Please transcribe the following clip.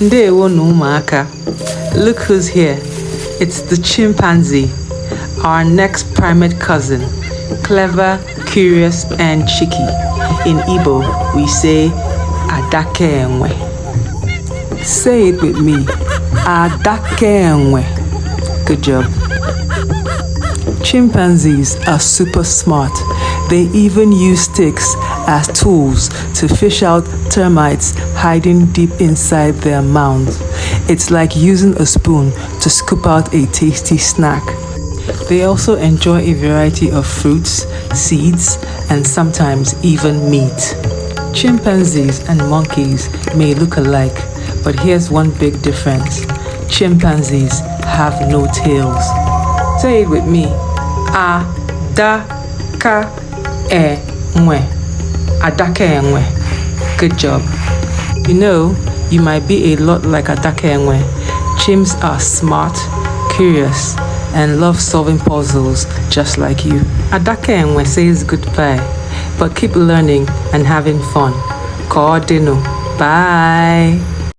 Ndewo n'ụmụaka. Look who's here. It's the chimpanzee, our next primate cousin. Clever, curious, and cheeky. In Igbo, we say Adaka Énwè. Say it with me. Adaka Énwè. Good job. Chimpanzees are super smart. They even use sticks as tools to fish out termites hiding deep inside their mouths. It's like using a spoon to scoop out a tasty snack. They also enjoy a variety of fruits, seeds, and sometimes even meat. Chimpanzees and monkeys may look alike, but here's one big difference. Chimpanzees have no tails. Say it with me. Adaka Énwè. Adaka Énwè. Good job. You know, you might be a lot like Adaka Énwè. Chimps are smart, curious, and love solving puzzles just like you. Adaka Énwè says goodbye, but keep learning and having fun. Bye.